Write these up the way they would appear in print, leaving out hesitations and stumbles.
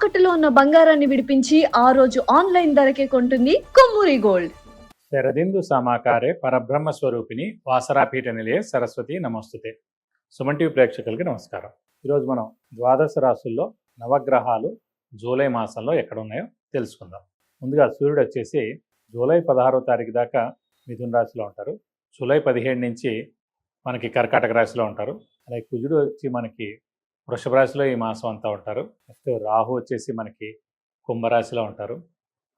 తాకట్టులో ఉన్న బంగారాన్ని విడిపించి ఆ రోజు ఆన్లైన్ ధరకే కొంటుంది కొమ్మూరి గోల్డ్. శరదిందు సమాకారే పరబ్రహ్మ స్వరూపిణి వాసరాపీఠ నిలయ సరస్వతి నమస్తుతే. సుమన్ టీవీ ప్రేక్షకులకి నమస్కారం. ఈరోజు మనం ద్వాదశ రాశుల్లో నవగ్రహాలు జూలై మాసంలో ఎక్కడ ఉన్నాయో తెలుసుకుందాం. ముందుగా సూర్యుడు వచ్చేసి జూలై 16వ తారీఖు దాకా మిథున రాశిలో ఉంటారు. జూలై 17 నుంచి మనకి కర్కాటక రాశిలో ఉంటారు. అలాగే కుజుడు వచ్చి మనకి వృషభ రాశిలో ఈ మాసం అంతా ఉంటారు. నెక్స్ట్ రాహు వచ్చేసి మనకి కుంభరాశిలో ఉంటారు.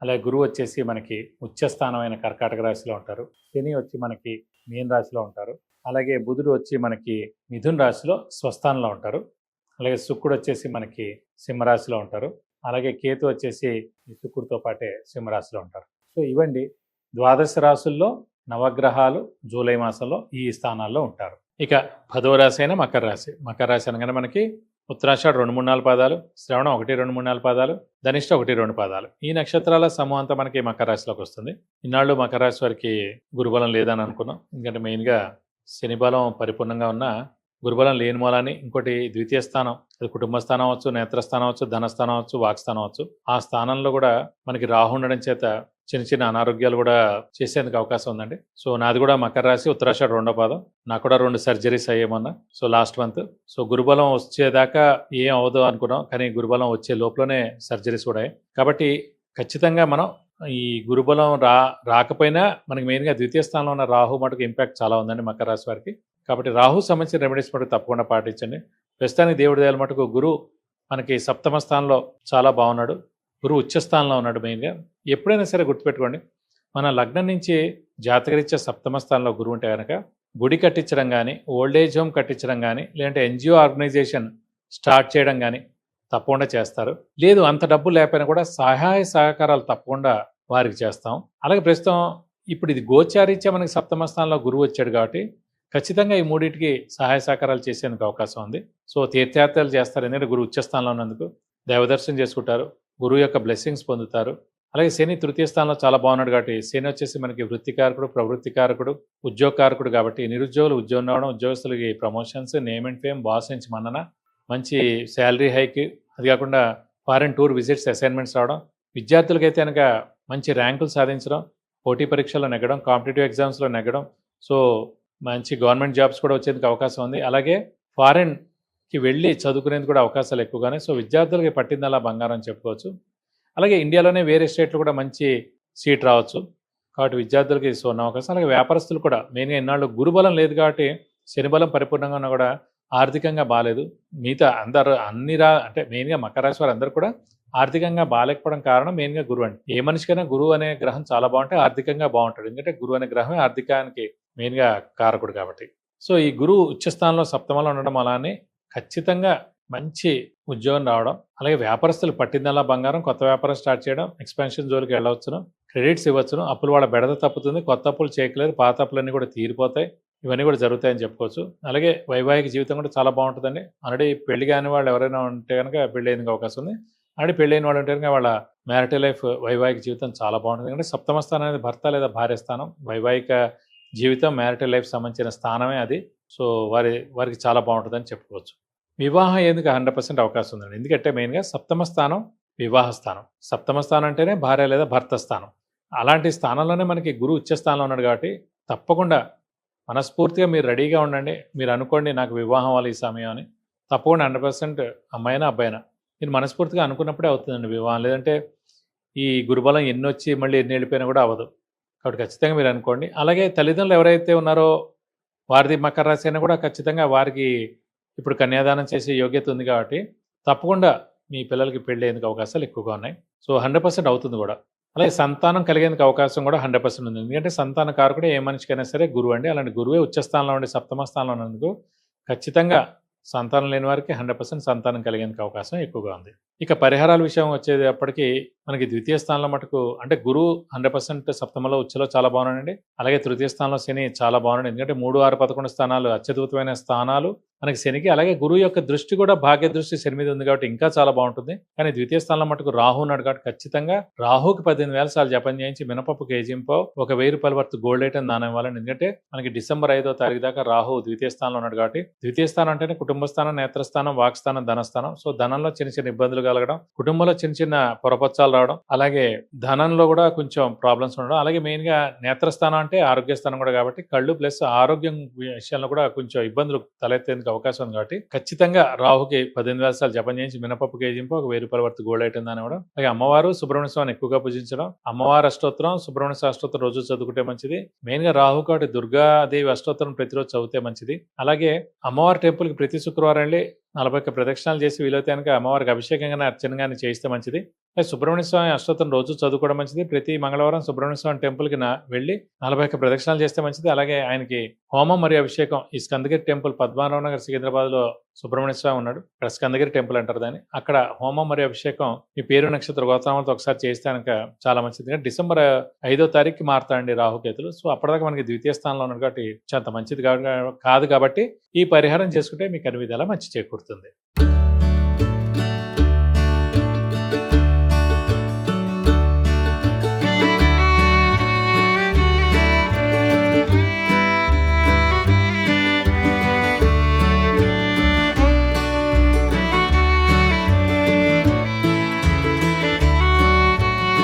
అలాగే గురువు వచ్చేసి మనకి ఉచ్చస్థానమైన కర్కాటక రాశిలో ఉంటారు. శని వచ్చి మనకి మీన రాశిలో ఉంటారు. అలాగే బుధుడు వచ్చి మనకి మిథున రాశిలో స్వస్థానంలో ఉంటారు. అలాగే శుక్రుడు వచ్చేసి మనకి సింహరాశిలో ఉంటారు. అలాగే కేతు వచ్చేసి ఈ శుక్రుడితో పాటే సింహరాశిలో ఉంటారు. సో ఇవండి ద్వాదశ రాశుల్లో నవగ్రహాలు జూలై మాసంలో ఈ స్థానాల్లో ఉంటారు. ఇక 10వ రాశి అయిన మకర రాశి. మకర రాశి అనగానే మనకి ఉత్తరాషాఢ 2, 3, 4 పాదాలు, శ్రవణం 1, 2, 3, 4 పాదాలు, ధనిష్ట 1, 2 పాదాలు. ఈ నక్షత్రాల సమూహం అంతా మనకి మకర రాశిలోకి వస్తుంది. ఇన్నాళ్ళు మకర రాశి వారికి గురుబలం లేదని అనుకున్నాం. ఎందుకంటే మెయిన్గా శని బలం పరిపూర్ణంగా ఉన్న గురుబలం లేని మూలాన్ని, ఇంకోటి ద్వితీయ స్థానం, అది కుటుంబ స్థానం అవచ్చు, నేత్రస్థానం అవచ్చు, ధనస్థానం అవచ్చు, వాక్స్థానం అవచ్చు. ఆ స్థానంలో కూడా మనకి రాహు ఉండడం చేత చిన్న చిన్న అనారోగ్యాలు కూడా చేసేందుకు అవకాశం ఉందండి. సో నాది కూడా మకర రాశి, ఉత్తరాషాఢ 2వ పాదం. నాకు కూడా 2 సర్జరీస్ అయ్యేమన్నా సో లాస్ట్ మంత్. సో గురుబలం వచ్చేదాకా ఏం అవ్వదు అనుకున్నాం, కానీ గురుబలం వచ్చే లోపలనే సర్జరీస్ కూడా అయ్యాయి. కాబట్టి ఖచ్చితంగా మనం ఈ గురుబలం రాకపోయినా మనకి మెయిన్గా ద్వితీయ స్థానంలో ఉన్న రాహు మటుకు ఇంపాక్ట్ చాలా ఉందండి మకర రాశి వారికి. కాబట్టి రాహు సంబంధించిన రెమెడీస్ మటుకు తప్పకుండా పాటించండి. ప్రస్తుతానికి దేవుడి దయల మటుకు గురువు మనకి సప్తమ స్థానంలో చాలా బాగున్నాడు. గురువు ఉచ్చస్థానంలో ఉన్నాడు. మెయిన్గా ఎప్పుడైనా సరే గుర్తుపెట్టుకోండి, మన లగ్నం నుంచి జాతకరీత్యా సప్తమ స్థానంలో గురువు ఉంటే కనుక గుడి కట్టించడం కానీ, ఓల్డేజ్ హోమ్ కట్టించడం కానీ, లేదంటే ఎన్జిఓ ఆర్గనైజేషన్ స్టార్ట్ చేయడం కానీ తప్పకుండా చేస్తారు. లేదు అంత డబ్బు లేకపోయినా కూడా సహాయ సహకారాలు తప్పకుండా వారికి చేస్తాం. అలాగే ప్రస్తుతం ఇప్పుడు ఇది గోచారీత్యా మనకి సప్తమ స్థానంలో గురువు వచ్చాడు కాబట్టి ఖచ్చితంగా ఈ మూడింటికి సహాయ సహకారాలు చేసేందుకు అవకాశం ఉంది. సో తీర్థయాత్రలు చేస్తారు, ఎందుకంటే గురువు ఉచ్చస్థానంలో ఉన్నందుకు దైవదర్శనం చేసుకుంటారు, గురువు యొక్క బ్లెస్సింగ్స్ పొందుతారు. అలాగే శని తృతీయ స్థానంలో చాలా బాగున్నాడు కాబట్టి శని వచ్చేసి మనకి వృత్తికారకుడు, ప్రవృత్తికారకుడు, ఉద్యోగకారకుడు కాబట్టి నిరుద్యోగులు ఉద్యోగం రావడం, ఉద్యోగస్తులకి promotions, name and fame, boss నుంచి మన్నన, మంచి శాలరీ హైక్, అది కాకుండా ఫారెన్ టూర్ విజిట్స్, అసైన్మెంట్స్ రావడం, విద్యార్థులకైతే కనుక మంచి ర్యాంకులు సాధించడం, పోటీ పరీక్షల్లో నెగ్గడం, కాంపిటేటివ్ ఎగ్జామ్స్లో నెగ్గడం, సో మంచి గవర్నమెంట్ జాబ్స్ కూడా వచ్చేందుకు అవకాశం ఉంది. అలాగే ఫారెన్కి వెళ్ళి చదువుకునేందుకు కూడా అవకాశాలు ఎక్కువగానే. సో విద్యార్థులకి పట్టిందల్లా బంగారం అని చెప్పుకోవచ్చు. అలాగే ఇండియాలోనే వేరే స్టేట్లు కూడా మంచి సీట్ రావచ్చు కాబట్టి విద్యార్థులకి సువర్ణ అవకాశం. అలాగే వ్యాపారస్తులు కూడా మెయిన్గా ఇన్నాళ్ళు గురుబలం లేదు కాబట్టి శని బలం పరిపూర్ణంగా ఉన్నా కూడా ఆర్థికంగా బాగాలేదు. మిగతా అందరూ అంటే మెయిన్గా మకర రాశి వారు అందరూ కూడా ఆర్థికంగా బాగాలేకపోవడం కారణం మెయిన్గా గురువు అండి. ఏ మనిషికైనా గురువు అనే గ్రహం చాలా బాగుంటే ఆర్థికంగా బాగుంటాడు, ఎందుకంటే గురువు అనే గ్రహమే ఆర్థికానికి మెయిన్గా కారకుడు కాబట్టి. సో ఈ గురువు ఉచ్చస్థానంలో సప్తమంలో ఉండడం అలానే ఖచ్చితంగా మంచి ఉద్యోగం రావడం, అలాగే వ్యాపారస్తులు పట్టిందల్లా బంగారం, కొత్త వ్యాపారం స్టార్ట్ చేయడం, ఎక్స్పాన్షన్ జోలికి వెళ్ళవచ్చును, క్రెడిట్స్ ఇవ్వచ్చును, అప్పులు వాళ్ళ బెడద తప్పుతుంది, కొత్త అప్పులు చేయట్లేదు, పాత అప్పులన్నీ కూడా తీరిపోతాయి, ఇవన్నీ కూడా జరుగుతాయని చెప్పుకోవచ్చు. అలాగే వైవాహిక జీవితం కూడా చాలా బాగుంటుందండి. ఆల్రెడీ పెళ్లి కాని వాళ్ళు ఎవరైనా ఉంటే కనుక పెళ్లి అయ్యేందుకు అవకాశం ఉంది. ఆల్రెడీ పెళ్లి అయిన వాళ్ళు ఉంటే కనుక వాళ్ళ మ్యారిటల్ లైఫ్, వైవాహిక జీవితం చాలా బాగుంటుంది. ఎందుకంటే సప్తమ స్థానం అనేది భర్త లేదా భార్య స్థానం, వైవాహిక జీవితం, మ్యారిటల్ లైఫ్ సంబంధించిన స్థానమే అది. సో వారికి చాలా బాగుంటుందని చెప్పుకోవచ్చు. వివాహం ఎందుకు 100% అవకాశం ఉందండి, ఎందుకంటే మెయిన్గా సప్తమ స్థానం వివాహ స్థానం. సప్తమ స్థానం అంటేనే భార్య లేదా భర్త స్థానం. అలాంటి స్థానంలోనే మనకి గురువు ఉచ్చ స్థానంలో ఉన్నాడు కాబట్టి తప్పకుండా మనస్ఫూర్తిగా మీరు రెడీగా ఉండండి. మీరు అనుకోండి నాకు వివాహం అవ్వాలి ఈ సమయం అని, తప్పకుండా 100% అమ్మాయినా అబ్బాయినా మీరు మనస్ఫూర్తిగా అనుకున్నప్పుడే అవుతుందండి వివాహం. లేదంటే ఈ గురుబలం ఎన్ని వచ్చి మళ్ళీ ఎన్ని వెళ్ళిపోయినా కూడా అవ్వదు. కాబట్టి ఖచ్చితంగా మీరు అనుకోండి. అలాగే తల్లిదండ్రులు ఎవరైతే ఉన్నారో వారిది మకర రాశి అయినా కూడా ఖచ్చితంగా వారికి ఇప్పుడు కన్యాదానం చేసే యోగ్యత ఉంది కాబట్టి తప్పకుండా మీ పిల్లలకి పెళ్లి అయ్యేందుకు అవకాశాలు ఎక్కువగా ఉన్నాయి. సో 100% అవుతుంది కూడా. అలాగే సంతానం కలిగేందుకు అవకాశం కూడా 100% ఉంది, ఎందుకంటే సంతాన కారకుడే ఏ మనిషికైనా సరే గురువు అండి. అలాంటి గురువే ఉచ్చస్థానంలో ఉండి సప్తమ స్థానంలో ఉన్నందుకు ఖచ్చితంగా సంతానం లేని వారికి 100% సంతానం కలిగేందుకు అవకాశం ఎక్కువగా ఉంది. ఇక పరిహారాల విషయం వచ్చేటప్పటికి మనకి ద్వితీయ స్థానంలో మటుకు అంటే గురువు 100% సప్తమలో ఉచ్చలో చాలా బాగున్నాడండి. అలాగే తృతీయ స్థానంలో శని చాలా బాగున్నాడు, ఎందుకంటే 3, 6, 11 స్థానాలు అత్యద్భుతమైన స్థానాలు. మనకి శనికి, అలాగే గురువు యొక్క దృష్టి కూడా భాగ్య దృష్టి శని మీద ఉంది కాబట్టి ఇంకా చాలా బాగుంటుంది. కానీ ద్వితీయ స్థానంలో మటుకు రాహు ఉన్నాడు కాబట్టి ఖచ్చితంగా రాహుకి 18,000 సార్లు జపం చేయించి మినపప్పు కేజీంపో ఒక 1000 రూపాయల వర్త్ గోల్డ్ ఐటమ్ దానం ఇవ్వాలని. ఎందుకంటే మనకి డిసెంబర్ 5వ తారీఖు దాకా రాహు ద్వితీయ స్థానంలో ఉన్నాడు కాబట్టి, ద్వితీయ స్థానం అంటేనే కుటుంబ స్థానం, నేత్రస్థానం, వాక్స్థానం, ధనస్థానం. సో ధనంలో చిన్న చిన్న ఇబ్బందులు కలగడం, కుటుంబంలో చిన్న చిన్న పొరపచ్చాలు రావడం, అలాగే ధనంలో కూడా కొంచెం ప్రాబ్లమ్స్ ఉండడం, అలాగే మెయిన్ గా నేత్రస్థానం అంటే ఆరోగ్య స్థానం కూడా కాబట్టి కళ్ళు ప్లస్ ఆరోగ్యం విషయంలో కూడా కొంచెం ఇబ్బందులు తలెత్తేందుకు అవకాశం ఉంది. కాబట్టి ఖచ్చితంగా రాహుకి 18,000 సార్లు జపం చేయించి మినపప్పు కేజీంపో ఒక 1000 రూపాయల వర్త్ గోల్డ్ ఐటమ్ దాని ఇవ్వడం. అలాగే అమ్మవారు సుబ్రహ్మణ్య స్వామిని ఎక్కువగా పూజించడం, అమ్మవారి అష్టోత్తరం, సుబ్రహ్మణ్య అష్టోత్తరం రోజు చదువుకుంటే మంచిది. మెయిన్ గా రాహు కాబట్టి దుర్గాదేవి అష్టోత్తరం ప్రతిరోజు చదివితే మంచిది. అలాగే అమ్మవారి టెంపుల్ కి ప్రతి శుక్రవారం వెళ్ళి 41 ప్రదక్షిణాలు చేసి వీలైతే కనుక అమ్మవారికి అభిషేకం కానీ అర్చన కానీ చేయిస్తే మంచిది. సుబ్రహ్మణ్య స్వామి అష్టోత్తరం రోజు చదువుకోవడం మంచిది. ప్రతి మంగళవారం సుబ్రహ్మణ్య స్వామి టెంపుల్ కి వెళ్ళి 41 ప్రదక్షిణాలు చేస్తే మంచిది. అలాగే ఆయనకి హోమం మరియు అభిషేకం ఈ స్కందగిరి టెంపుల్ పద్మారావు నగర్ సికింద్రాబాద్ లో సుబ్రహ్మణ్య స్వామి ఉన్నాడు, ఇక్కడ స్కందగిరి టెంపుల్ అంటారు దాన్ని. అక్కడ హోమం మరియు అభిషేకం మీ పేరు నక్షత్ర గోత్రాలతో ఒకసారి చేస్తే కనుక చాలా మంచిది. డిసెంబర్ 5వ తారీఖుకి మారుతాయండి రాహుకేతులు. సో అప్పటిదాకా మనకి ద్వితీయ స్థానంలో ఉన్నాడు కాబట్టి చాలా మంచిది కాదు కాబట్టి ఈ పరిహారం చేసుకుంటే మీకు అన్ని విధాలా మంచి చేకూరుతుంది.